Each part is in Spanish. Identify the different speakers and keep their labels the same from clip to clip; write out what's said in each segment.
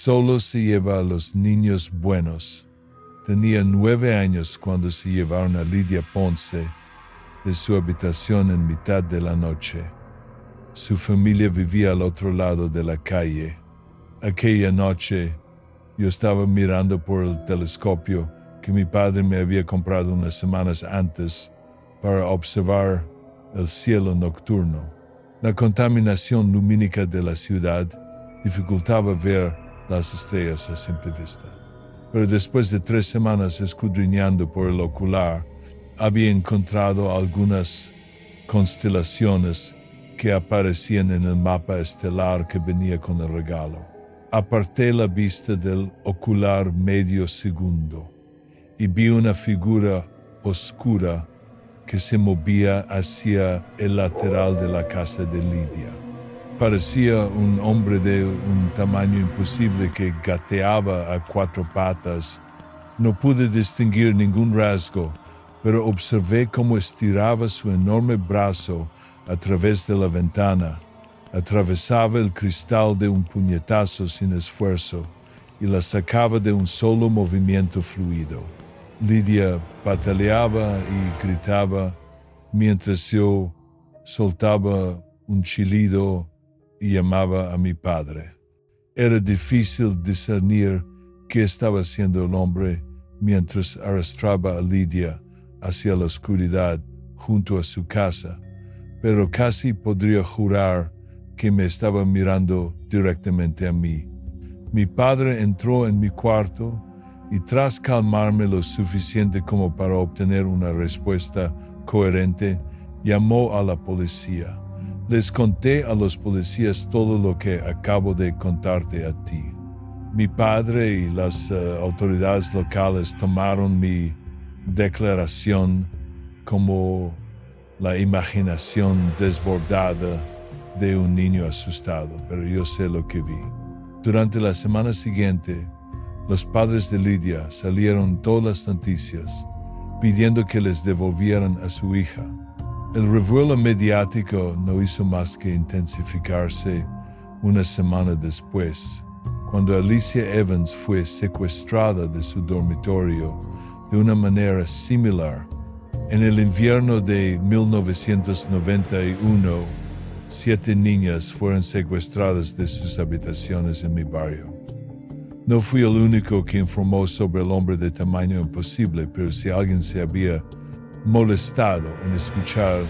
Speaker 1: Solo se lleva a los niños buenos. Tenía 9 años cuando se llevaron a Lidia Ponce de su habitación en mitad de la noche. Su familia vivía al otro lado de la calle. Aquella noche, yo estaba mirando por el telescopio que mi padre me había comprado unas semanas antes para observar el cielo nocturno. La contaminación lumínica de la ciudad dificultaba ver las estrellas a simple vista. Pero después de 3 semanas escudriñando por el ocular, había encontrado algunas constelaciones que aparecían en el mapa estelar que venía con el regalo. Aparté la vista del ocular medio segundo y vi una figura oscura que se movía hacia el lateral de la casa de Lidia. Parecía un hombre de un tamaño imposible que gateaba a 4 patas. No pude distinguir ningún rasgo, pero observé cómo estiraba su enorme brazo a través de la ventana, atravesaba el cristal de un puñetazo sin esfuerzo y la sacaba de un solo movimiento fluido. Lidia pataleaba y gritaba mientras yo soltaba un chillido y llamaba a mi padre. Era difícil discernir qué estaba haciendo el hombre mientras arrastraba a Lidia hacia la oscuridad junto a su casa, pero casi podría jurar que me estaba mirando directamente a mí. Mi padre entró en mi cuarto y tras calmarme lo suficiente como para obtener una respuesta coherente, llamó a la policía. Les conté a los policías todo lo que acabo de contarte a ti. Mi padre y las autoridades locales tomaron mi declaración como la imaginación desbordada de un niño asustado, pero yo sé lo que vi. Durante la semana siguiente, los padres de Lidia salieron todas las noticias pidiendo que les devolvieran a su hija. El revuelo mediático no hizo más que intensificarse una semana después, cuando Alicia Evans fue secuestrada de su dormitorio de una manera similar. En el invierno de 1991, 7 niñas fueron secuestradas de sus habitaciones en mi barrio. No fui el único que informó sobre el hombre de tamaño imposible, pero si alguien se había molestado en escuchar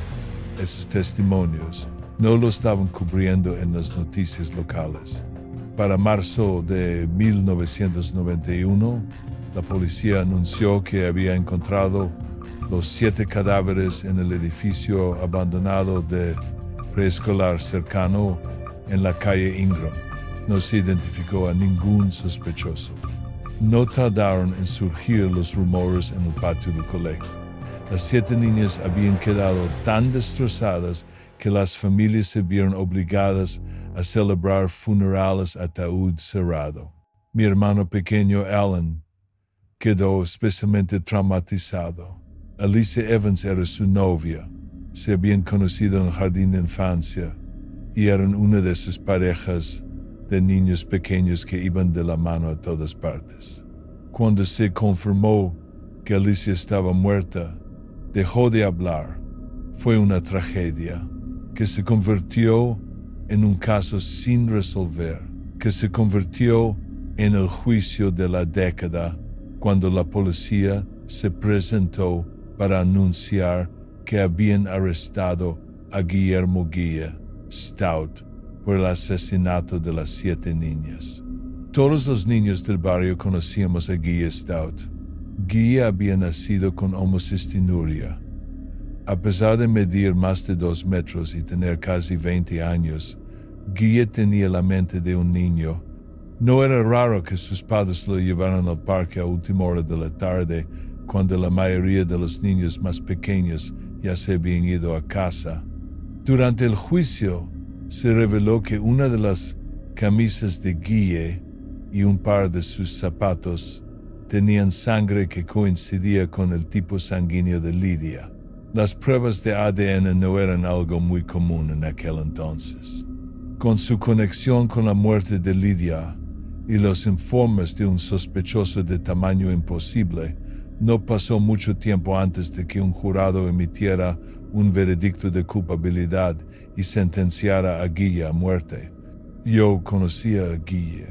Speaker 1: esos testimonios, no lo estaban cubriendo en las noticias locales. Para marzo de 1991, la policía anunció que había encontrado los 7 cadáveres en el edificio abandonado de preescolar cercano en la calle Ingram. No se identificó a ningún sospechoso. No tardaron en surgir los rumores en el patio del colegio. Las 7 niñas habían quedado tan destrozadas que las familias se vieron obligadas a celebrar funerales a ataúd cerrado. Mi hermano pequeño Alan quedó especialmente traumatizado. Alicia Evans era su novia. Se habían conocido en el jardín de infancia y eran una de esas parejas de niños pequeños que iban de la mano a todas partes. Cuando se confirmó que Alicia estaba muerta, dejó de hablar. Fue una tragedia que se convirtió en un caso sin resolver, que se convirtió en el juicio de la década cuando la policía se presentó para anunciar que habían arrestado a Guillermo Guía Stout por el asesinato de las 7 niñas. Todos los niños del barrio conocíamos a Guía Stout. Guía había nacido con homocistinuria. A pesar de medir más de 2 metros y tener casi 20 años, Guía tenía la mente de un niño. No era raro que sus padres lo llevaran al parque a última hora de la tarde, cuando la mayoría de los niños más pequeños ya se habían ido a casa. Durante el juicio, se reveló que una de las camisas de Guille y un par de sus zapatos tenían sangre que coincidía con el tipo sanguíneo de Lidia. Las pruebas de ADN no eran algo muy común en aquel entonces. Con su conexión con la muerte de Lidia, y los informes de un sospechoso de tamaño imposible. No pasó mucho tiempo antes de que un jurado emitiera un veredicto de culpabilidad y sentenciara a Guille a muerte. Yo conocía a Guille.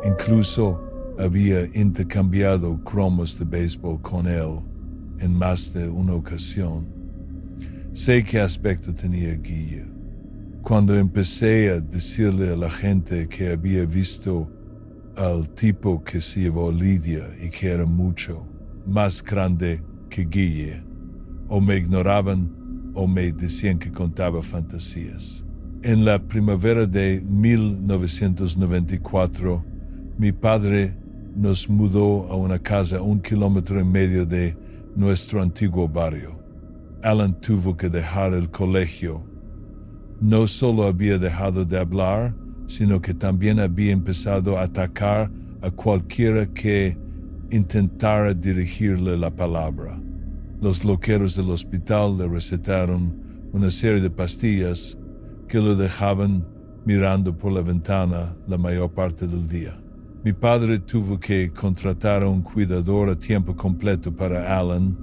Speaker 1: Incluso había intercambiado cromos de béisbol con él en más de una ocasión. Sé qué aspecto tenía Guille. Cuando empecé a decirle a la gente que había visto al tipo que se llevó Lidia y que era mucho más grande que Guille, o me ignoraban o me decían que contaba fantasías. En la primavera de 1994, mi padre nos mudó a una casa a 1,5 kilómetros de nuestro antiguo barrio. Alan tuvo que dejar el colegio. No solo había dejado de hablar, sino que también había empezado a atacar a cualquiera que intentara dirigirle la palabra. Los loqueros del hospital le recetaron una serie de pastillas que lo dejaban mirando por la ventana la mayor parte del día. Mi padre tuvo que contratar a un cuidador a tiempo completo para Alan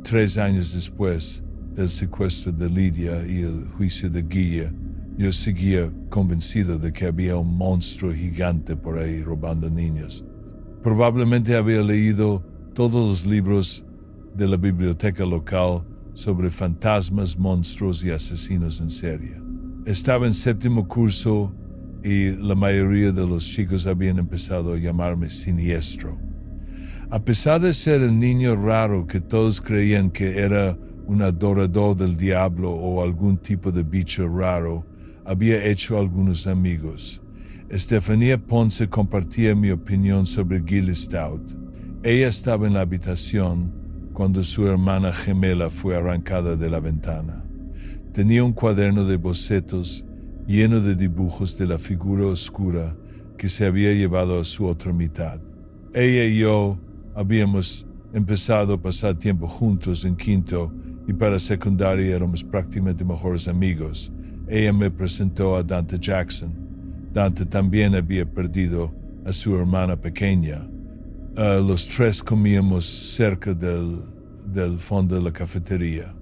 Speaker 1: 3 años después del secuestro de Lidia y el juicio de Guille. Yo seguía convencido de que había un monstruo gigante por ahí robando niños. Probablemente había leído todos los libros de la biblioteca local sobre fantasmas, monstruos y asesinos en serie. Estaba en 7º curso y la mayoría de los chicos habían empezado a llamarme Siniestro. A pesar de ser el niño raro que todos creían que era un adorador del diablo o algún tipo de bicho raro, había hecho algunos amigos. Estefanía Ponce compartía mi opinión sobre Gilly Stout. Ella estaba en la habitación cuando su hermana gemela fue arrancada de la ventana. Tenía un cuaderno de bocetos lleno de dibujos de la figura oscura que se había llevado a su otra mitad. Ella y yo habíamos empezado a pasar tiempo juntos en quinto y para secundaria éramos prácticamente mejores amigos. Ella me presentó a Dante Jackson. Dante también había perdido a su hermana pequeña. Los 3 comíamos cerca del fondo de la cafetería.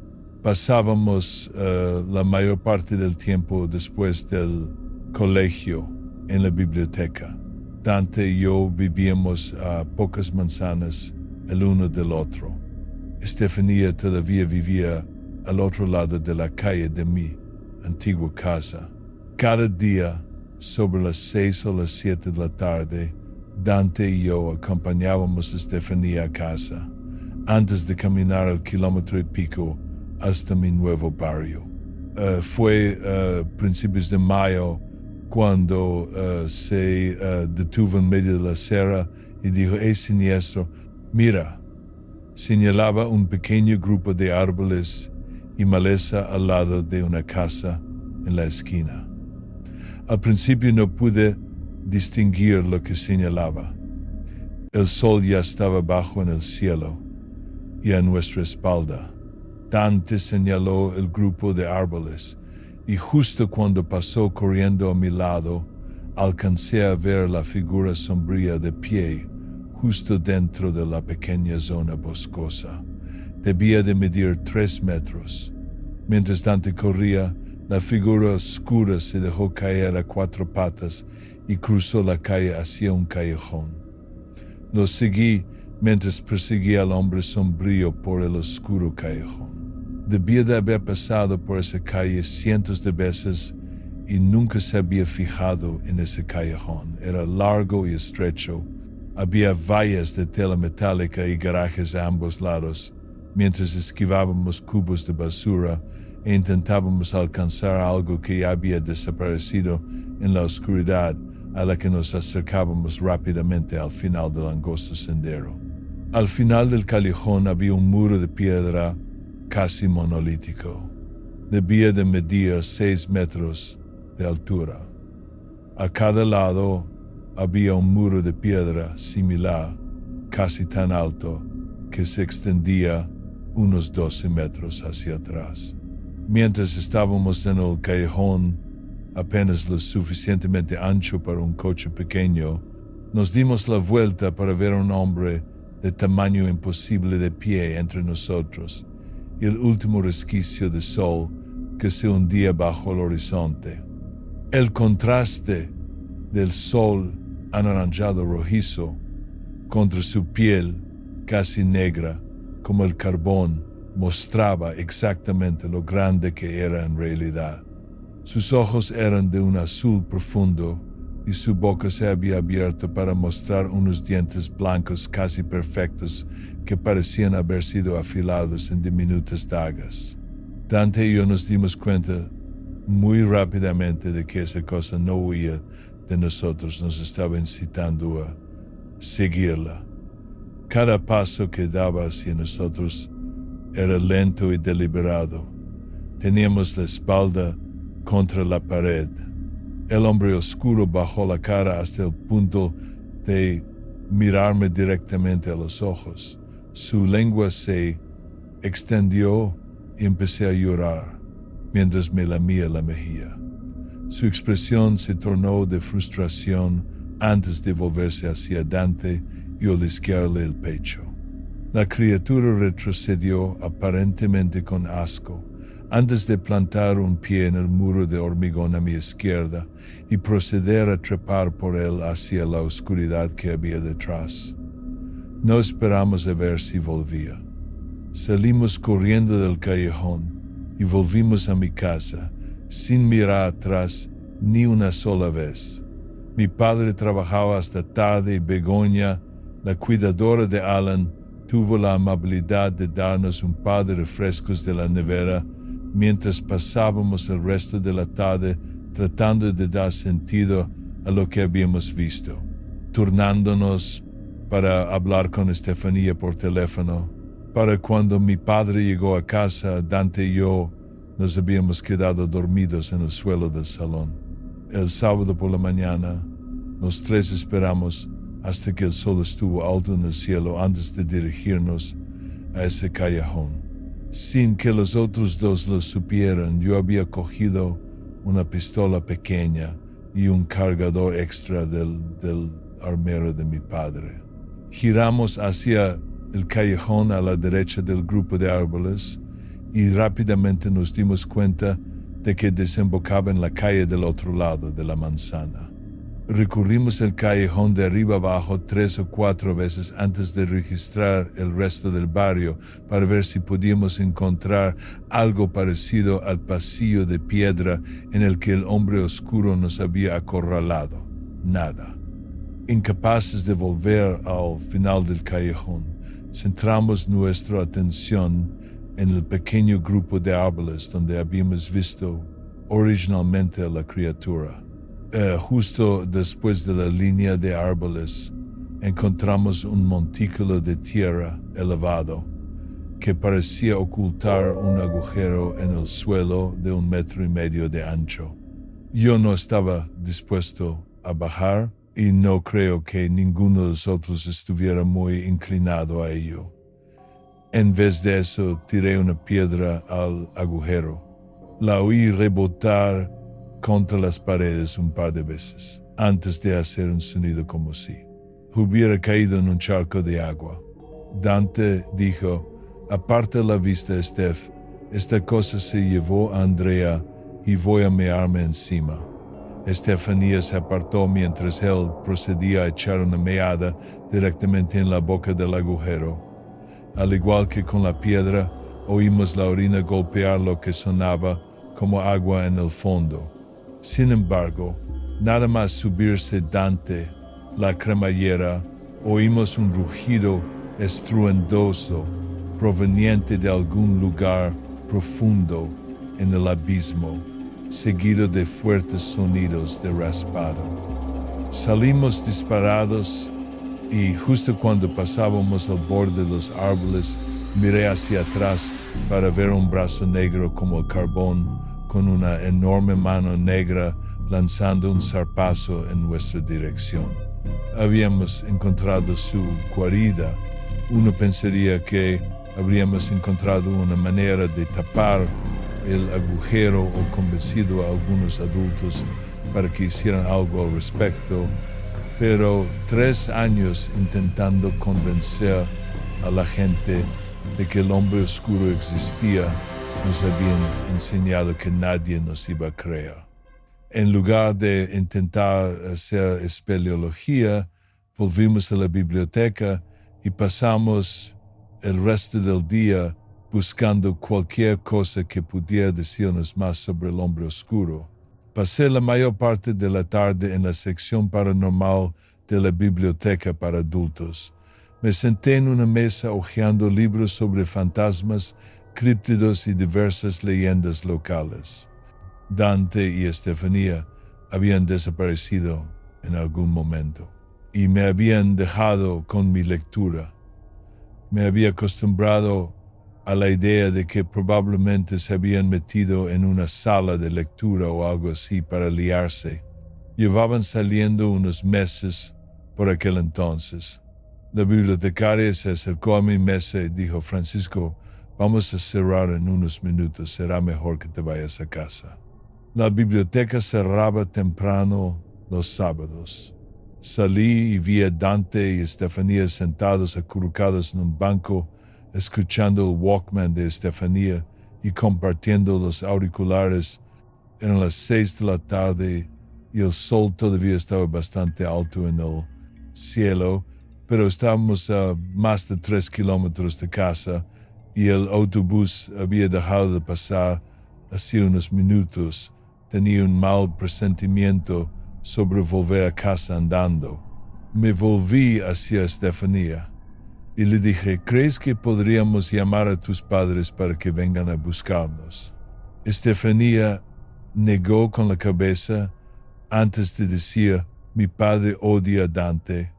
Speaker 1: Pasábamos la mayor parte del tiempo después del colegio en la biblioteca. Dante y yo vivíamos a pocas manzanas el uno del otro. Estefanía todavía vivía al otro lado de la calle de mi antigua casa. Cada día, sobre las 6 o las 7 de la tarde, Dante y yo acompañábamos a Estefanía a casa, antes de caminar al 1,5 kilómetros hasta mi nuevo barrio. Fue principios de mayo cuando se detuvo en medio de la acera y dijo: «Hey, Siniestro, mira». Señalaba un pequeño grupo de árboles y maleza al lado de una casa en la esquina. Al principio no pude distinguir lo que señalaba. El sol ya estaba bajo en el cielo y a nuestra espalda. Dante señaló el grupo de árboles y justo cuando pasó corriendo a mi lado, alcancé a ver la figura sombría de pie justo dentro de la pequeña zona boscosa. Debía de medir 3 metros. Mientras Dante corría, la figura oscura se dejó caer a 4 patas y cruzó la calle hacia un callejón. Lo seguí mientras perseguía al hombre sombrío por el oscuro callejón. Debía de haber pasado por esa calle cientos de veces y nunca se había fijado en ese callejón. Era largo y estrecho. Había vallas de tela metálica y garajes a ambos lados, mientras esquivábamos cubos de basura e intentábamos alcanzar algo que ya había desaparecido en la oscuridad a la que nos acercábamos rápidamente al final del angosto sendero. Al final del callejón había un muro de piedra casi monolítico. Debía de medir 6 metros de altura. A cada lado había un muro de piedra similar, casi tan alto, que se extendía unos 12 metros hacia atrás. Mientras estábamos en el callejón, apenas lo suficientemente ancho para un coche pequeño, Nos dimos la vuelta para ver a un hombre de tamaño imposible de pie entre nosotros y el último resquicio de sol que se hundía bajo el horizonte. El contraste del sol anaranjado rojizo contra su piel casi negra como el carbón mostraba exactamente lo grande que era en realidad. Sus ojos eran de un azul profundo y su boca se había abierto para mostrar unos dientes blancos casi perfectos que parecían haber sido afilados en diminutas dagas. Dante y yo nos dimos cuenta muy rápidamente de que esa cosa no huía de nosotros, nos estaba incitando a seguirla. Cada paso que daba hacia nosotros era lento y deliberado. Teníamos la espalda contra la pared. El hombre oscuro bajó la cara hasta el punto de mirarme directamente a los ojos. Su lengua se extendió y empecé a llorar mientras me lamía la mejilla. Su expresión se tornó de frustración antes de volverse hacia Dante y olisquearle el pecho. La criatura retrocedió aparentemente con asco antes de plantar un pie en el muro de hormigón a mi izquierda y proceder a trepar por él hacia la oscuridad que había detrás. No esperamos a ver si volvía. Salimos corriendo del callejón y volvimos a mi casa sin mirar atrás ni una sola vez. Mi padre trabajaba hasta tarde y Begoña, la cuidadora de Alan, tuvo la amabilidad de darnos un par de refrescos de la nevera mientras pasábamos el resto de la tarde tratando de dar sentido a lo que habíamos visto, turnándonos para hablar con Estefanía por teléfono. Para cuando mi padre llegó a casa, Dante y yo nos habíamos quedado dormidos en el suelo del salón. El sábado por la mañana, los tres esperamos hasta que el sol estuvo alto en el cielo antes de dirigirnos a ese callejón. Sin que los otros dos lo supieran, yo había cogido una pistola pequeña y un cargador extra del armario de mi padre. Giramos hacia el callejón a la derecha del grupo de árboles y rápidamente nos dimos cuenta de que desembocaba en la calle del otro lado de la manzana. Recorrimos el callejón de arriba abajo 3 o 4 veces antes de registrar el resto del barrio para ver si podíamos encontrar algo parecido al pasillo de piedra en el que el hombre oscuro nos había acorralado. Nada. Incapaces de volver al final del callejón, centramos nuestra atención en el pequeño grupo de árboles donde habíamos visto originalmente a la criatura. Justo después de la línea de árboles, encontramos un montículo de tierra elevado que parecía ocultar un agujero en el suelo de 1,5 metros de ancho. Yo no estaba dispuesto a bajar y no creo que ninguno de nosotros estuviera muy inclinado a ello. En vez de eso, tiré una piedra al agujero. La oí rebotar contra las paredes un par de veces, antes de hacer un sonido como si hubiera caído en un charco de agua. Dante dijo: «Aparta la vista, Steph. Esta cosa se llevó a Andrea y voy a mearme encima». Estefanía se apartó mientras él procedía a echar una meada directamente en la boca del agujero. Al igual que con la piedra, oímos la orina golpear lo que sonaba como agua en el fondo. Sin embargo, nada más subirse Dante la cremallera, oímos un rugido estruendoso proveniente de algún lugar profundo en el abismo, seguido de fuertes sonidos de raspado. Salimos disparados y justo cuando pasábamos al borde de los árboles, miré hacia atrás para ver un brazo negro como el carbón, con una enorme mano negra lanzando un zarpazo en nuestra dirección. Habíamos encontrado su guarida. Uno pensaría que habríamos encontrado una manera de tapar el agujero o convencido a algunos adultos para que hicieran algo al respecto, pero 3 años intentando convencer a la gente de que el hombre oscuro existía, nos habían enseñado que nadie nos iba a creer. En lugar de intentar hacer espeleología, volvimos a la biblioteca y pasamos el resto del día buscando cualquier cosa que pudiera decirnos más sobre el hombre oscuro. Pasé la mayor parte de la tarde en la sección paranormal de la biblioteca para adultos. Me senté en una mesa hojeando libros sobre fantasmas, críptidos y diversas leyendas locales. Dante y Estefanía habían desaparecido en algún momento y me habían dejado con mi lectura. Me había acostumbrado a la idea de que probablemente se habían metido en una sala de lectura o algo así para liarse. Llevaban saliendo unos meses por aquel entonces. La bibliotecaria se acercó a mi mesa y dijo: Francisco, vamos a cerrar en unos minutos, será mejor que te vayas a casa. La biblioteca cerraba temprano los sábados. Salí y vi a Dante y Estefanía sentados acurrucados en un banco, escuchando el Walkman de Estefanía y compartiendo los auriculares. Eran las 6 de la tarde y el sol todavía estaba bastante alto en el cielo, pero estábamos a más de 3 kilómetros de casa y el autobús había dejado de pasar hacía unos minutos. Tenía un mal presentimiento sobre volver a casa andando. Me volví hacia Estefanía y le dije: ¿crees que podríamos llamar a tus padres para que vengan a buscarnos? Estefanía negó con la cabeza antes de decir: mi padre odia a Dante.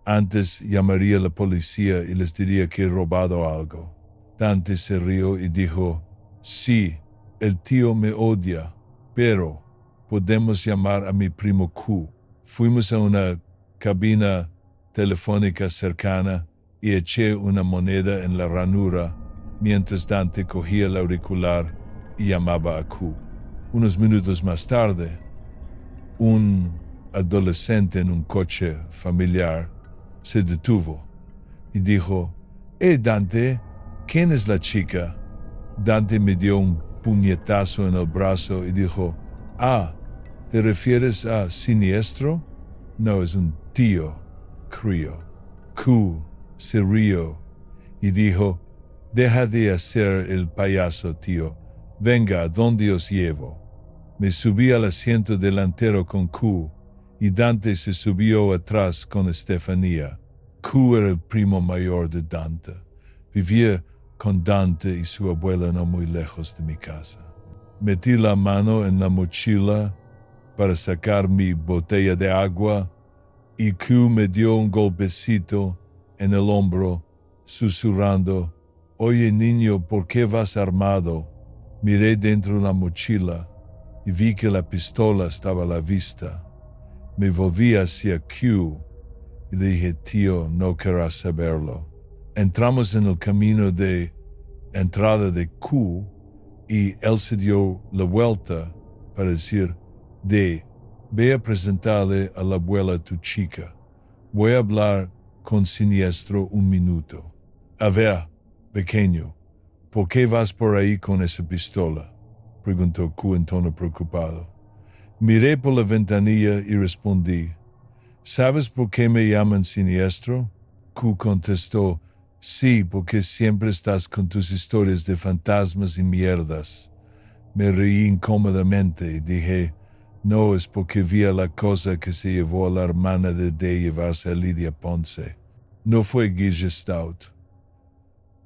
Speaker 1: Antes llamaría a la policía y les diría que he robado algo. Dante se rió y dijo: sí, el tío me odia, pero podemos llamar a mi primo Q. Fuimos a una cabina telefónica cercana y eché una moneda en la ranura mientras Dante cogía el auricular y llamaba a Q. Unos minutos más tarde, un adolescente en un coche familiar se detuvo y dijo: Dante, ¿quién es la chica? Dante me dio un puñetazo en el brazo y dijo: ¿te refieres a Siniestro? No, es un tío, crío. Q se rió y dijo: deja de hacer el payaso, tío. Venga, ¿a dónde os llevo? Me subí al asiento delantero con Q y Dante se subió atrás con Estefanía. Q era el primo mayor de Dante. Vivía con Dante y su abuela no muy lejos de mi casa. Metí la mano en la mochila para sacar mi botella de agua y Q me dio un golpecito en el hombro, susurrando: oye niño, ¿por qué vas armado? Miré dentro de la mochila y vi que la pistola estaba a la vista. Me volví hacia Q y le dije: tío, no querrás saberlo. Entramos en el camino de entrada de Q y él se dio la vuelta para decir: ve a presentarle a la abuela tu chica. Voy a hablar con Siniestro un minuto. A ver, pequeño, ¿por qué vas por ahí con esa pistola?, preguntó Q en tono preocupado. Miré por la ventanilla y respondí: ¿sabes por qué me llaman Siniestro? Q contestó: sí, porque siempre estás con tus historias de fantasmas y mierdas. Me reí incómodamente y dije: no, es porque vi a la cosa que se llevó a la hermana de llevarse a Lidia Ponce. No fue Guille Stout.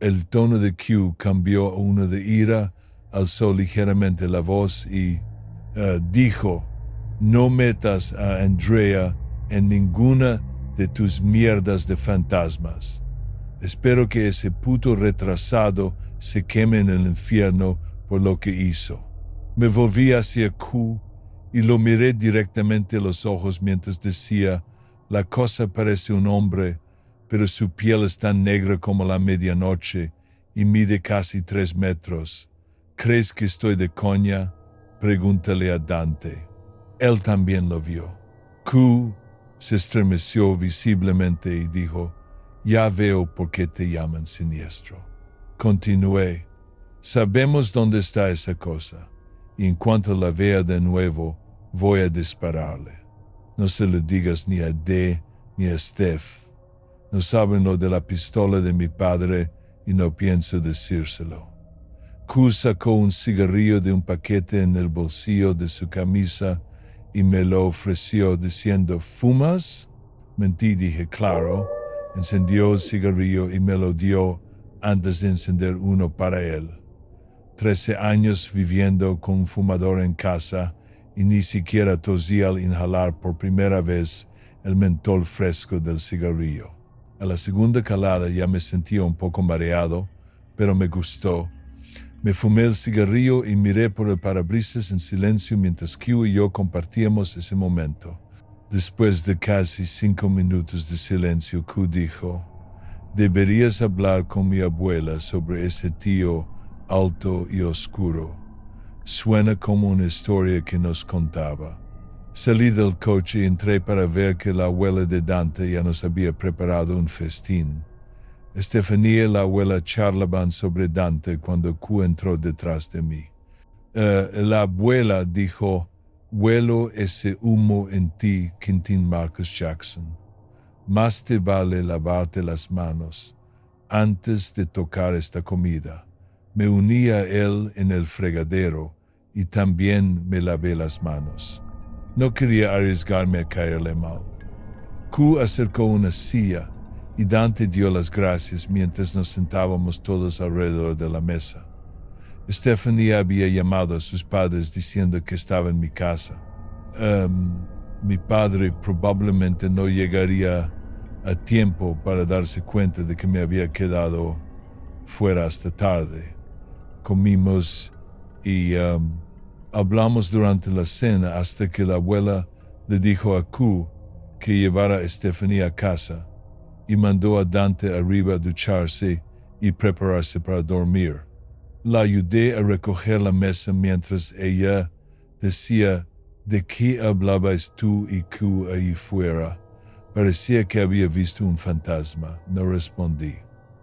Speaker 1: El tono de Q cambió a uno de ira, alzó ligeramente la voz y dijo: no metas a Andrea en ninguna de tus mierdas de fantasmas. Espero que ese puto retrasado se queme en el infierno por lo que hizo. Me volví hacia Q y lo miré directamente a los ojos mientras decía: la cosa parece un hombre, pero su piel es tan negra como la medianoche y mide casi 3 metros. ¿Crees que estoy de coña? Pregúntale a Dante. Él también lo vio. Q Se estremeció visiblemente y dijo, «Ya veo por qué te llaman siniestro». Continué, «Sabemos dónde está esa cosa, y en cuanto la vea de nuevo, voy a dispararle. No se lo digas ni a D ni a Steph. No saben lo de la pistola de mi padre y no pienso decírselo». Q sacó un cigarrillo de un paquete en el bolsillo de su camisa y me lo ofreció diciendo, «¿Fumas?» Mentí, dije, «Claro». Encendió el cigarrillo y me lo dio antes de encender uno para él. 13 años viviendo con un fumador en casa y ni siquiera tosí al inhalar por primera vez el mentol fresco del cigarrillo. A la segunda calada ya me sentía un poco mareado, pero me gustó. Me fumé el cigarrillo y miré por el parabrisas en silencio mientras Q y yo compartíamos ese momento. Después de casi 5 minutos de silencio, Q dijo, «Deberías hablar con mi abuela sobre ese tío alto y oscuro. Suena como una historia que nos contaba». Salí del coche y entré para ver que la abuela de Dante ya nos había preparado un festín. Estefanía y la abuela charlaban sobre Dante cuando Q entró detrás de mí. La abuela dijo, «Huelo ese humo en ti, Quentin Marcus Jackson. Más te vale lavarte las manos antes de tocar esta comida». Me uní a él en el fregadero y también me lavé las manos. No quería arriesgarme a caerle mal. Q acercó una silla y Dante dio las gracias mientras nos sentábamos todos alrededor de la mesa. Stephanie había llamado a sus padres diciendo que estaba en mi casa. Mi padre probablemente no llegaría a tiempo para darse cuenta de que me había quedado fuera hasta tarde. Comimos y hablamos durante la cena hasta que la abuela le dijo a Q que llevara a Stephanie a casa y mandó a Dante arriba a ducharse y prepararse para dormir. La ayudé a recoger la mesa mientras ella decía, «¿De qué hablabais tú y Q ahí fuera?» Parecía que había visto un fantasma. No respondí.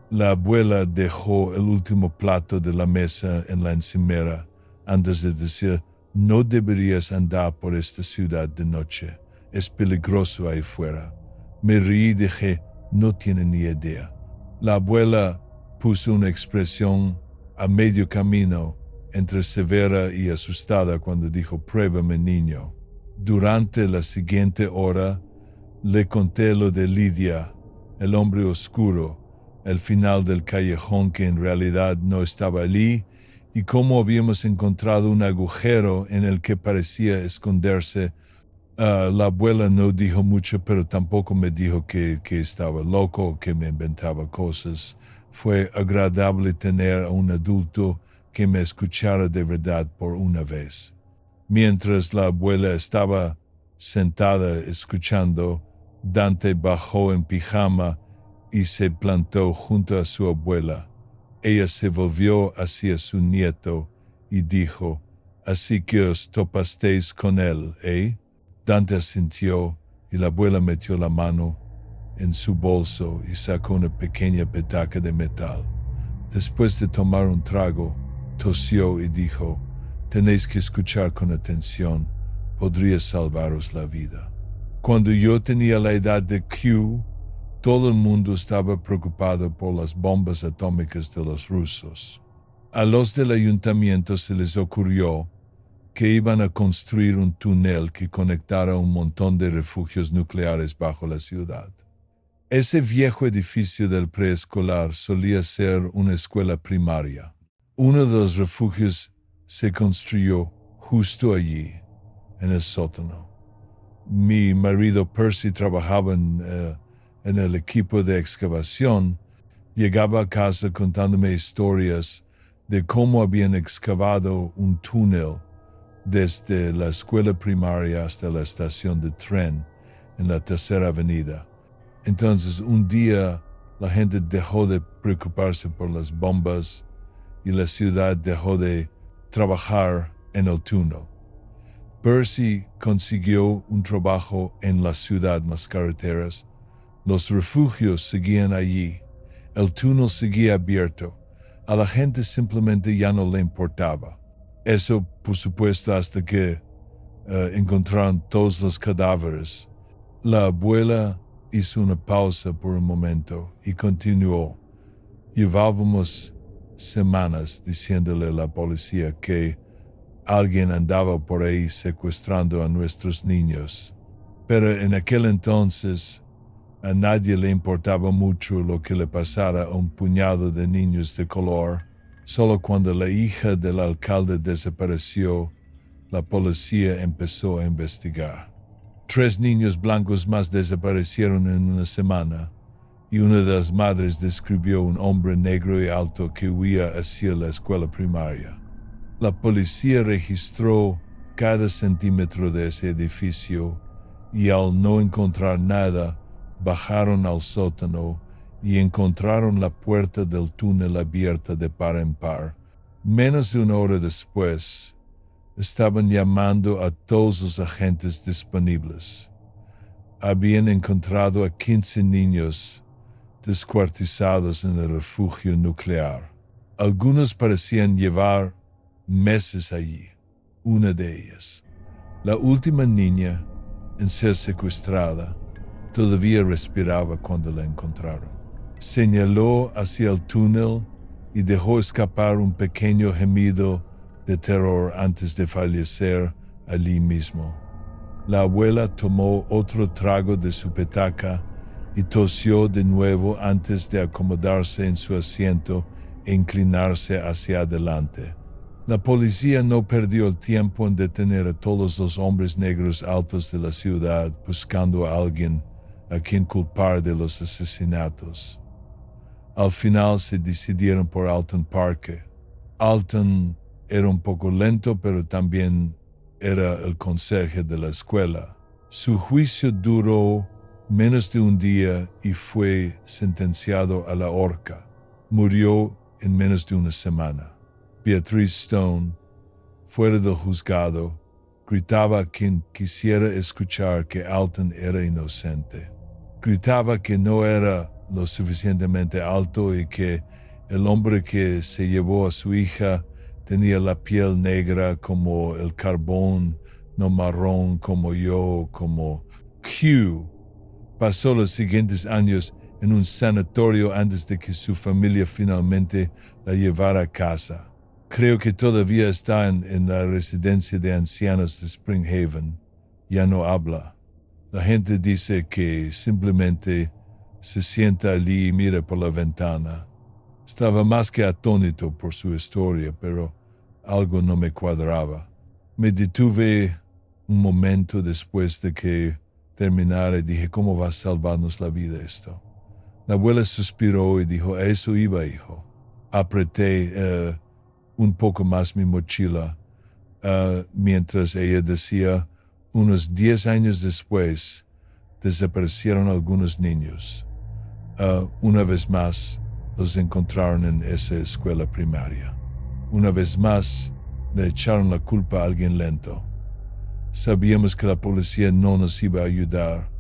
Speaker 1: La abuela dejó el último plato de la mesa en la encimera antes de decir, «No deberías andar por esta ciudad de noche. Es peligroso ahí fuera». Me reí y dije, «No tiene ni idea». La abuela puso una expresión a medio camino entre severa y asustada cuando dijo, «Pruébame, niño». Durante la siguiente hora le conté lo de Lidia, el hombre oscuro, el final del callejón que en realidad no estaba allí, y cómo habíamos encontrado un agujero en el que parecía esconderse. La abuela no dijo mucho, pero tampoco me dijo que estaba loco o que me inventaba cosas. Fue agradable tener a un adulto que me escuchara de verdad por una vez. Mientras la abuela estaba sentada escuchando, Dante bajó en pijama y se plantó junto a su abuela. Ella se volvió hacia su nieto y dijo, «Así que os topasteis con él, ¿eh?» Dante asintió y la abuela metió la mano en su bolso y sacó una pequeña petaca de metal. Después de tomar un trago, tosió y dijo, «Tenéis que escuchar con atención, podría salvaros la vida». Cuando yo tenía la edad de Q, todo el mundo estaba preocupado por las bombas atómicas de los rusos. A los del ayuntamiento se les ocurrió que iban a construir un túnel que conectara un montón de refugios nucleares bajo la ciudad. Ese viejo edificio del preescolar solía ser una escuela primaria. Uno de los refugios se construyó justo allí, en el sótano. Mi marido Percy trabajaba en el equipo de excavación. Llegaba a casa contándome historias de cómo habían excavado un túnel desde la escuela primaria hasta la estación de tren en la Tercera Avenida. Entonces un día la gente dejó de preocuparse por las bombas y la ciudad dejó de trabajar en el túnel. Percy consiguió un trabajo en la ciudad, más carreteras. Los refugios seguían allí. El túnel seguía abierto. A la gente simplemente ya no le importaba. Eso, por supuesto, hasta que encontraron todos los cadáveres. La abuela hizo una pausa por un momento y continuó. Llevábamos semanas diciéndole a la policía que alguien andaba por ahí secuestrando a nuestros niños. Pero en aquel entonces a nadie le importaba mucho lo que le pasara a un puñado de niños de color. Solo cuando la hija del alcalde desapareció, la policía empezó a investigar. 3 niños blancos más desaparecieron en una semana, y una de las madres describió un hombre negro y alto que huía hacia la escuela primaria. La policía registró cada centímetro de ese edificio y al no encontrar nada, bajaron al sótano y encontraron la puerta del túnel abierta de par en par. Menos de una hora después, estaban llamando a todos los agentes disponibles. Habían encontrado a 15 niños descuartizados en el refugio nuclear. Algunos parecían llevar meses allí. Una de ellas, la última niña en ser secuestrada, todavía respiraba cuando la encontraron. Señaló hacia el túnel y dejó escapar un pequeño gemido de terror antes de fallecer allí mismo. La abuela tomó otro trago de su petaca y tosió de nuevo antes de acomodarse en su asiento e inclinarse hacia adelante. La policía no perdió el tiempo en detener a todos los hombres negros altos de la ciudad buscando a alguien a quien culpar de los asesinatos. Al final se decidieron por Alton Parker. Alton era un poco lento, pero también era el conserje de la escuela. Su juicio duró menos de un día y fue sentenciado a la horca. Murió en menos de una semana. Beatrice Stone, fuera del juzgado, gritaba a quien quisiera escuchar que Alton era inocente. Gritaba que no era lo suficientemente alto y que el hombre que se llevó a su hija tenía la piel negra como el carbón, no marrón como yo, como Q. Pasó los siguientes años en un sanatorio antes de que su familia finalmente la llevara a casa. Creo que todavía está en la residencia de ancianos de Spring Haven. Ya no habla. La gente dice que simplemente se sienta allí y mira por la ventana. Estaba más que atónito por su historia, pero algo no me cuadraba. Me detuve un momento después de que terminara y dije, ¿cómo va a salvarnos la vida esto? La abuela suspiró y dijo, a eso iba, hijo. Apreté un poco más mi mochila mientras ella decía, unos 10 años después, desaparecieron algunos niños. Una vez más, los encontraron en esa escuela primaria. Una vez más, le echaron la culpa a alguien lento. Sabíamos que la policía no nos iba a ayudar,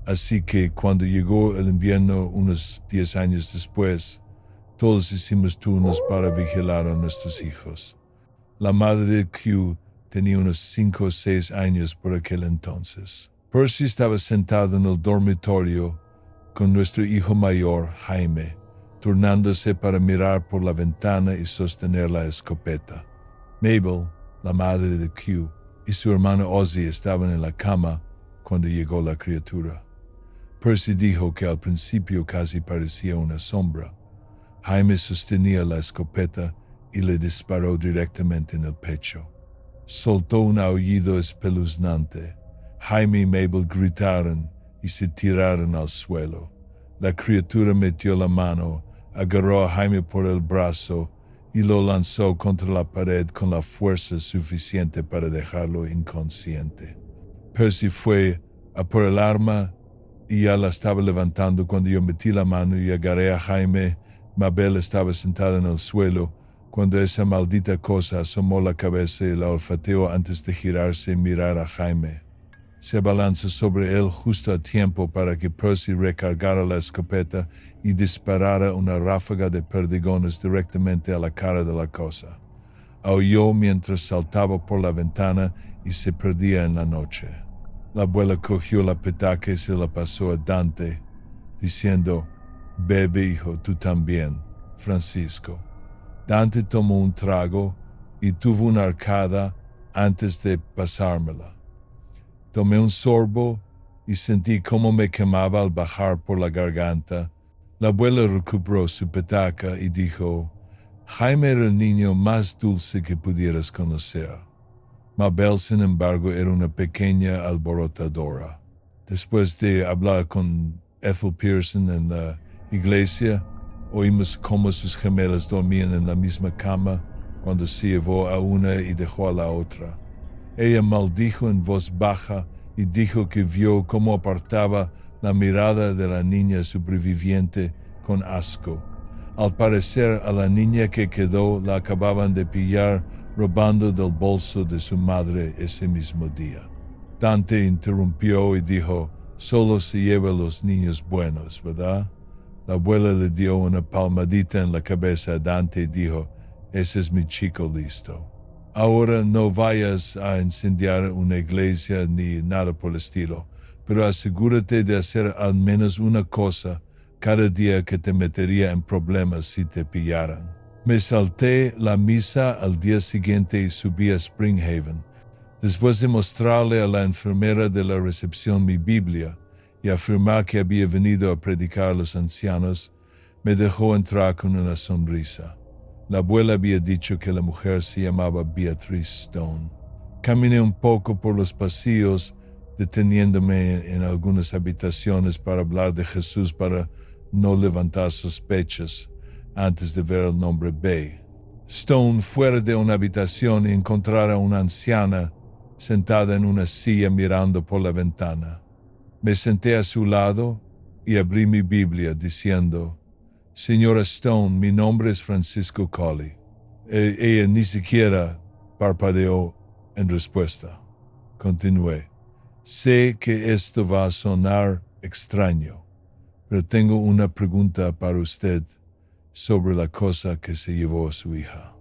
Speaker 1: así que cuando llegó el invierno unos 10 años después, todos hicimos turnos para vigilar a nuestros hijos. La madre de Q tenía unos 5 o 6 años por aquel entonces. Percy estaba sentado en el dormitorio con nuestro hijo mayor, Jaime, turnándose para mirar por la ventana y sostener la escopeta. Mabel, la madre de Q, y su hermano Ozzy estaban en la cama cuando llegó la criatura. Percy dijo que al principio casi parecía una sombra. Jaime sostenía la escopeta y le disparó directamente en el pecho. Soltó un aullido espeluznante. Jaime y Mabel gritaron y se tiraron al suelo. La criatura metió la mano, agarró a Jaime por el brazo y lo lanzó contra la pared con la fuerza suficiente para dejarlo inconsciente. Percy fue a por el arma y ya la estaba levantando cuando yo metí la mano y agarré a Jaime. Mabel estaba sentada en el suelo, Cuando esa maldita cosa asomó la cabeza y la olfateó antes de girarse y mirar a Jaime, se abalanzó sobre él justo a tiempo para que Percy recargara la escopeta y disparara una ráfaga de perdigones directamente a la cara de la cosa. Aulló mientras saltaba por la ventana y se perdía en la noche. La abuela cogió la petaca y se la pasó a Dante, diciendo: «Bebe, hijo, tú también, Francisco». Dante tomó un trago y tuvo una arcada antes de pasármela. Tomé un sorbo y sentí cómo me quemaba al bajar por la garganta. La abuela recuperó su petaca y dijo: «Jaime era el niño más dulce que pudieras conocer». Mabel, sin embargo, era una pequeña alborotadora. Después de hablar con Ethel Pearson en la iglesia, oímos cómo sus gemelas dormían en la misma cama cuando se llevó a una y dejó a la otra. Ella maldijo en voz baja y dijo que vio cómo apartaba la mirada de la niña superviviente con asco. Al parecer, a la niña que quedó la acababan de pillar robando del bolso de su madre ese mismo día. Dante interrumpió y dijo: «Solo se lleva a los niños buenos, ¿verdad?». La abuela le dio una palmadita en la cabeza a Dante y dijo: «Ese es mi chico listo. Ahora no vayas a incendiar una iglesia ni nada por el estilo, pero asegúrate de hacer al menos una cosa cada día que te metería en problemas si te pillaran». Me salté la misa al día siguiente y subí a Springhaven. Después de mostrarle a la enfermera de la recepción mi Biblia y afirmar que había venido a predicar a los ancianos, me dejó entrar con una sonrisa. La abuela había dicho que la mujer se llamaba Beatrice Stone. Caminé un poco por los pasillos, deteniéndome en algunas habitaciones para hablar de Jesús para no levantar sospechas antes de ver el nombre B. Stone fuera de una habitación y encontrar a una anciana sentada en una silla mirando por la ventana. Me senté a su lado y abrí mi Biblia diciendo: «Señora Stone, mi nombre es Francisco Colley». Ella ni siquiera parpadeó en respuesta. Continué: «Sé que esto va a sonar extraño, pero tengo una pregunta para usted sobre la cosa que se llevó a su hija».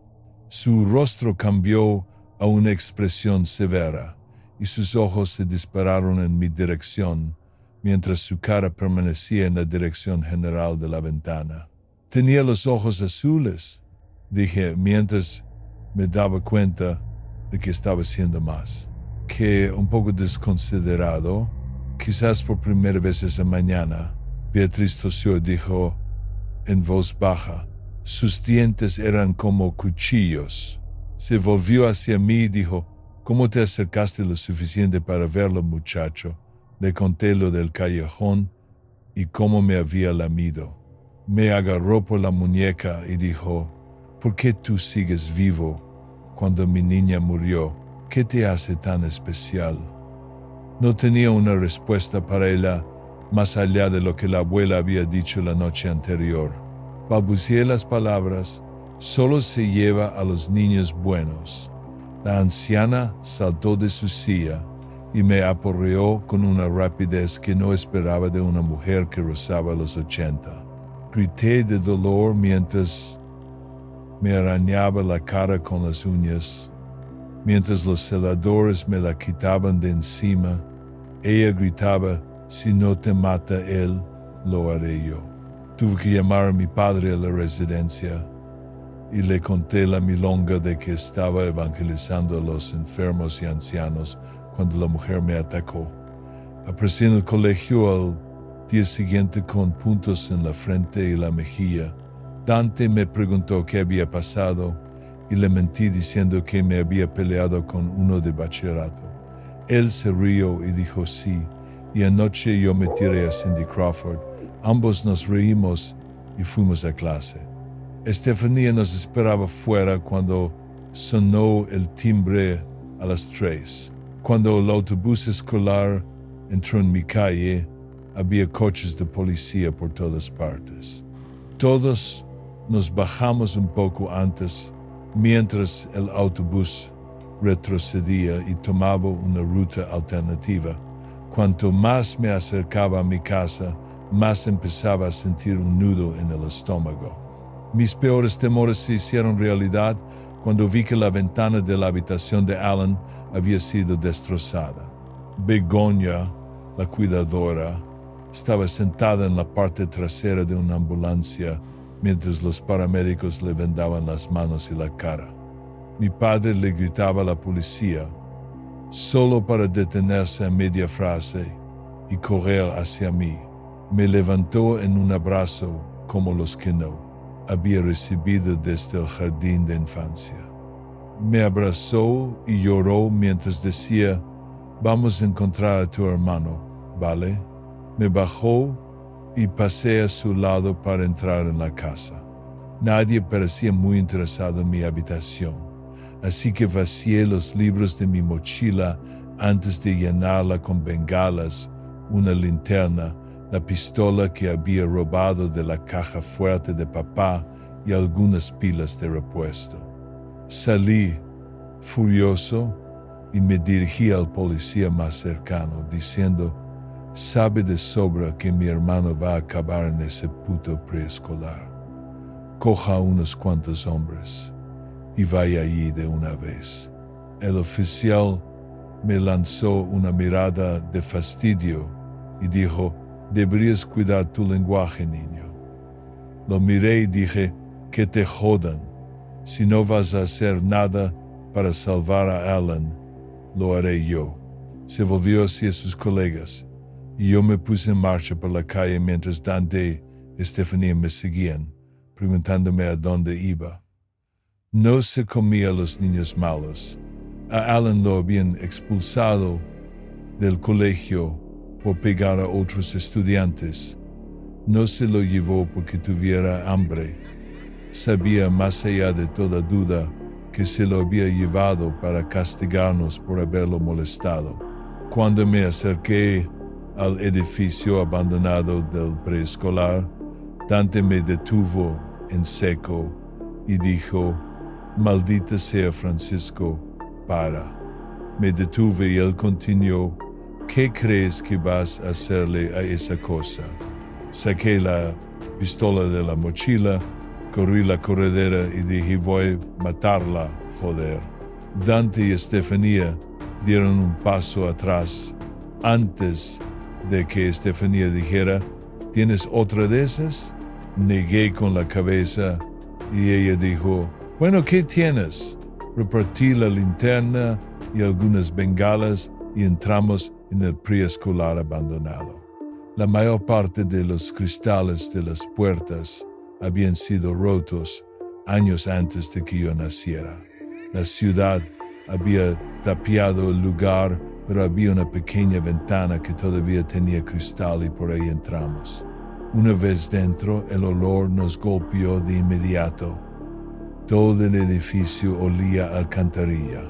Speaker 1: Su rostro cambió a una expresión severa y sus ojos se dispararon en mi dirección, mientras su cara permanecía en la dirección general de la ventana. «Tenía los ojos azules», dije mientras me daba cuenta de que estaba siendo más que un poco desconsiderado. «Quizás por primera vez esa mañana». Beatriz tosió y dijo en voz baja: «Sus dientes eran como cuchillos». Se volvió hacia mí y dijo: «¿Cómo te acercaste lo suficiente para verlo, muchacho?». Le conté lo del callejón y cómo me había lamido. Me agarró por la muñeca y dijo: «¿Por qué tú sigues vivo cuando mi niña murió? ¿Qué te hace tan especial?». No tenía una respuesta para ella más allá de lo que la abuela había dicho la noche anterior. Balbuceé las palabras: «Solo se lleva a los niños buenos». La anciana saltó de su silla y me aporreó con una rapidez que no esperaba de una mujer que rozaba los 80. Grité de dolor mientras me arañaba la cara con las uñas. Mientras los celadores me la quitaban de encima, ella gritaba: «Si no te mata él, lo haré yo». Tuve que llamar a mi padre a la residencia y le conté la milonga de que estaba evangelizando a los enfermos y ancianos cuando la mujer me atacó. Aparecí en el colegio al día siguiente con puntos en la frente y la mejilla. Dante me preguntó qué había pasado y le mentí diciendo que me había peleado con uno de bachillerato. Él se rió y dijo sí, y anoche yo me tiré a Cindy Crawford. Ambos nos reímos y fuimos a clase. Estefanía nos esperaba fuera cuando sonó el timbre a las 3. Cuando el autobús escolar entró en mi calle, había coches de policía por todas partes. Todos nos bajamos un poco antes Mientras el autobús retrocedía y tomaba una ruta alternativa, cuanto más me acercaba a mi casa, más empezaba a sentir un nudo en el estómago. Mis peores temores se hicieron realidad cuando vi que la ventana de la habitación de Alan había sido destrozada. Begoña, la cuidadora, estaba sentada en la parte trasera de una ambulancia mientras los paramédicos le vendaban las manos y la cara. Mi padre le gritaba a la policía, solo para detenerse a media frase y correr hacia mí. Me levantó en un abrazo como los que no había recibido desde el jardín de infancia. Me abrazó y lloró mientras decía, vamos a encontrar a tu hermano, ¿vale? Me bajó y pasé a su lado para entrar en la casa. Nadie parecía muy interesado en mi habitación, así que vacié los libros de mi mochila antes de llenarla con bengalas, una linterna, la pistola que había robado de la caja fuerte de papá y algunas pilas de repuesto. Salí, furioso, y me dirigí al policía más cercano, diciendo, sabe de sobra que mi hermano va a acabar en ese puto preescolar. Coja a unos cuantos hombres y vaya allí de una vez. El oficial me lanzó una mirada de fastidio y dijo, deberías cuidar tu lenguaje, niño. Lo miré y dije, que te jodan. Si no vas a hacer nada para salvar a Alan, lo haré yo. Se volvió hacia sus colegas y yo me puse en marcha por la calle mientras Dante y Estefanía me seguían, preguntándome a dónde iba. No se comía a los niños malos. A Alan lo habían expulsado del colegio por pegar a otros estudiantes. No se lo llevó porque tuviera hambre. Sabía más allá de toda duda que se lo había llevado para castigarnos por haberlo molestado. Cuando me acerqué al edificio abandonado del preescolar, Dante me detuvo en seco y dijo, maldita sea Francisco, para. Me detuve y él continuó, ¿qué crees que vas a hacerle a esa cosa? Saqué la pistola de la mochila, corrí la corredera y dije, voy a matarla, joder. Dante y Estefanía dieron un paso atrás. Antes de que Estefanía dijera, ¿tienes otra de esas? Negué con la cabeza y ella dijo, bueno, ¿qué tienes? Repartí la linterna y algunas bengalas y entramos en el preescolar abandonado. La mayor parte de los cristales de las puertas habían sido rotos años antes de que yo naciera. La ciudad había tapiado el lugar, pero había una pequeña ventana que todavía tenía cristal y por ahí entramos. Una vez dentro, el olor nos golpeó de inmediato. Todo el edificio olía a alcantarilla.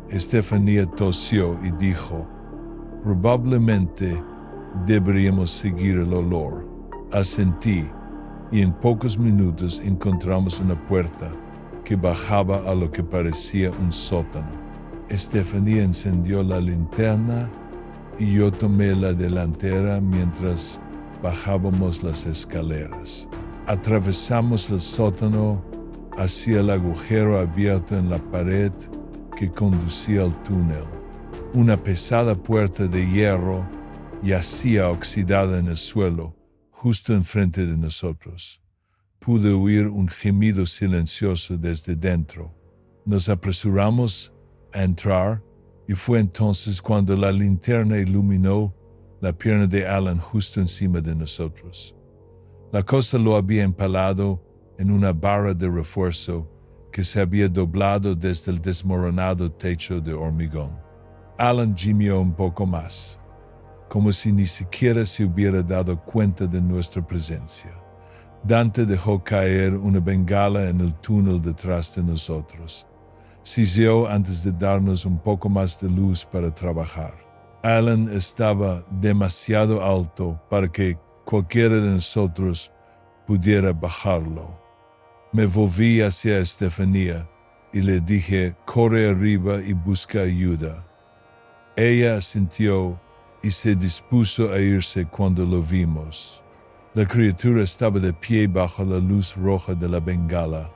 Speaker 1: Estefanía tosió y dijo, probablemente deberíamos seguir el olor. Asentí y en pocos minutos encontramos una puerta que bajaba a lo que parecía un sótano. Estefanía encendió la linterna y yo tomé la delantera mientras bajábamos las escaleras. Atravesamos el sótano hacia el agujero abierto en la pared que conducía al túnel. Una pesada puerta de hierro yacía oxidada en el suelo, justo enfrente de nosotros. Pude oír un gemido silencioso desde dentro. Nos apresuramos a entrar y fue entonces cuando la linterna iluminó la pierna de Alan justo encima de nosotros. La cosa lo había empalado en una barra de refuerzo que se había doblado desde el desmoronado techo de hormigón. Alan gimió un poco más, como si ni siquiera se hubiera dado cuenta de nuestra presencia. Dante dejó caer una bengala en el túnel detrás de nosotros. Siseó antes de darnos un poco más de luz para trabajar. Alan estaba demasiado alto para que cualquiera de nosotros pudiera bajarlo. Me volví hacia Estefanía y le dije, corre arriba y busca ayuda. Ella asintió y se dispuso a irse cuando lo vimos. La criatura estaba de pie bajo la luz roja de la bengala.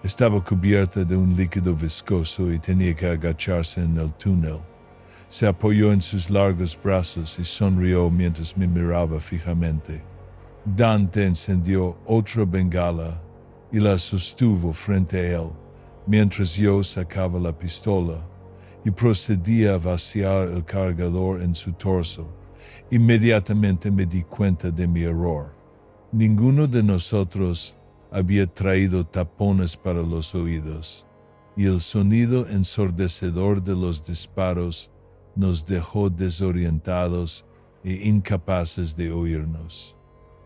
Speaker 1: Estaba cubierta de un líquido viscoso y tenía que agacharse en el túnel. Se apoyó en sus largos brazos y sonrió mientras me miraba fijamente. Dante encendió otra bengala y la sostuvo frente a él, mientras yo sacaba la pistola y procedía a vaciar el cargador en su torso. Inmediatamente me di cuenta de mi error. Ninguno de nosotros había traído tapones para los oídos, y el sonido ensordecedor de los disparos nos dejó desorientados e incapaces de oírnos.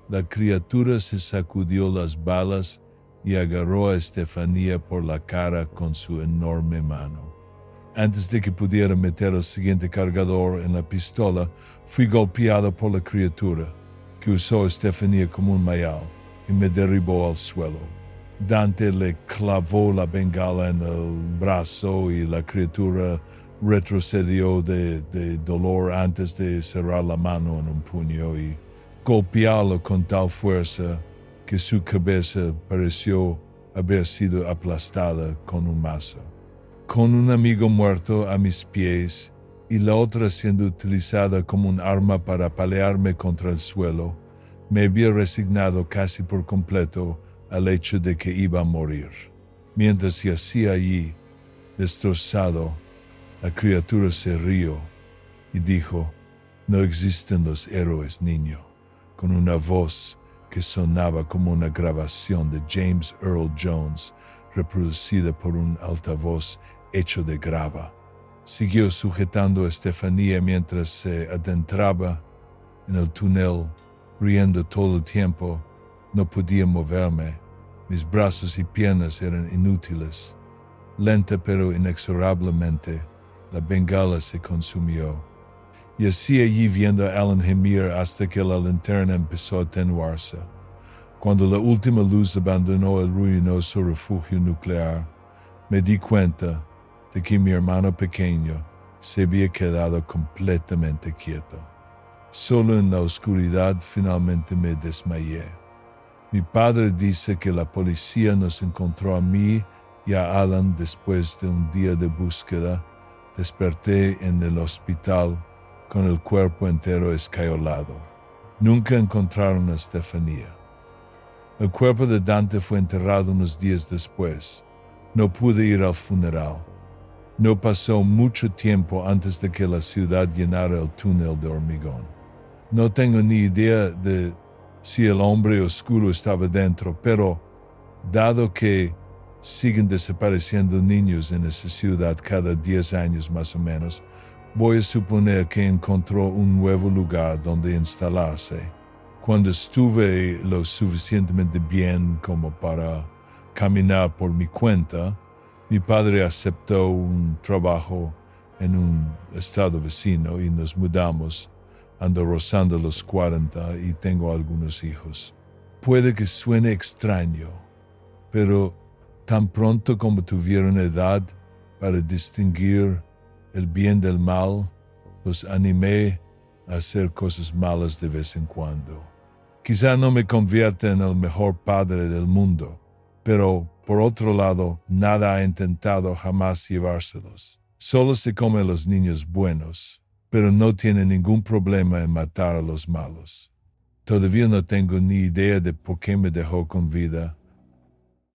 Speaker 1: La criatura se sacudió las balas y agarró a Estefanía por la cara con su enorme mano. Antes de que pudiera meter el siguiente cargador en la pistola, fui golpeado por la criatura, que usó a Estefanía como un mayal y me derribó al suelo. Dante le clavó la bengala en el brazo y la criatura retrocedió de dolor antes de cerrar la mano en un puño y golpearlo con tal fuerza que su cabeza pareció haber sido aplastada con un mazo. Con un amigo muerto a mis pies y la otra siendo utilizada como un arma para apalearme contra el suelo, me había resignado casi por completo al hecho de que iba a morir. Mientras yacía allí, destrozado, la criatura se rió y dijo, «No existen los héroes, niño», con una voz que sonaba como una grabación de James Earl Jones reproducida por un altavoz hecho de grava. Siguió sujetando a Estefanía mientras se adentraba en el túnel, riendo todo el tiempo. No podía moverme. Mis brazos y piernas eran inútiles. Lenta pero inexorablemente, la bengala se consumió. Y así allí viendo a Alan gemir hasta que la linterna empezó a atenuarse. Cuando la última luz abandonó el ruinoso refugio nuclear, me di cuenta de que mi hermano pequeño se había quedado completamente quieto. Solo en la oscuridad finalmente me desmayé. Mi padre dice que la policía nos encontró a mí y a Alan después de un día de búsqueda. Desperté en el hospital con el cuerpo entero escayolado. Nunca encontraron a Estefanía. El cuerpo de Dante fue enterrado unos días después. No pude ir al funeral. No pasó mucho tiempo antes de que la ciudad llenara el túnel de hormigón. No tengo ni idea de si el hombre oscuro estaba dentro, pero dado que siguen desapareciendo niños en esa ciudad cada 10 años más o menos, voy a suponer que encontró un nuevo lugar donde instalarse. Cuando estuve lo suficientemente bien como para caminar por mi cuenta, mi padre aceptó un trabajo en un estado vecino y nos mudamos. Ando rozando los 40 y tengo algunos hijos. Puede que suene extraño, pero tan pronto como tuvieron edad para distinguir el bien del mal, los animé a hacer cosas malas de vez en cuando. Quizá no me convierta en el mejor padre del mundo, pero por otro lado, nada ha intentado jamás llevárselos. Solo se come a los niños buenos, pero no tiene ningún problema en matar a los malos. Todavía no tengo ni idea de por qué me dejó con vida,